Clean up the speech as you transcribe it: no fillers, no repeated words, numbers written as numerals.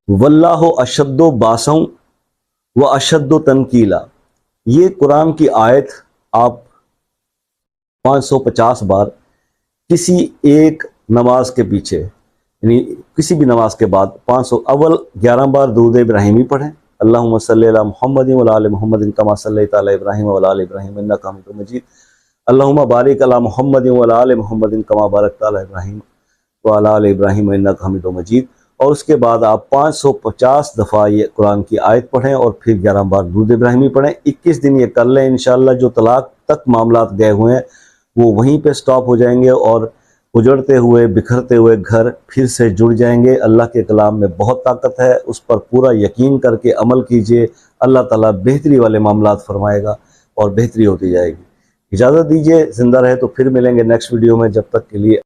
वल्लाहु अशद्दु बासं व अशद्दु तनकीला। ये कुरान की आयत आप 550 बार किसी एक नमाज के पीछे, यानी किसी भी नमाज के बाद 500 अव्वल 11 बार दुरूद इब्राहिमी पढ़ें। अल्लाहुम्मा सल्ली अला मुहम्मदिन व अला आलि मुहम्मदिन कमा सल्लैता अला इब्राहीम व अला आलि इब्राहीम इन्नका हमीदुम मजीद। अल्लाहुम्मा बारिक अला मुहम्मदिन व अला आलि मुहम्मदिन कमा बारकता अला इब्राहीम व अला आलि इब्राहीम इन्नका हमीदुम मजीद। और उसके बाद आप 550 दफ़ा ये कुरान की आयत पढ़ें और फिर 11 बार दुरूद इब्राहिमी पढ़ें। 21 दिन ये कर लें, इंशाअल्लाह जो तलाक तक मामलात गए हुए हैं वो वहीं पे स्टॉप हो जाएंगे और उजड़ते हुए बिखरते हुए घर फिर से जुड़ जाएंगे। अल्लाह के कलाम में बहुत ताकत है, उस पर पूरा यकीन करके अमल कीजिए। अल्लाह ताला बेहतरी वाले मामलात फरमाएगा और बेहतरी होती जाएगी। इजाज़त दीजिए, ज़िंदा रहे तो फिर मिलेंगे नेक्स्ट वीडियो में। जब तक के लिए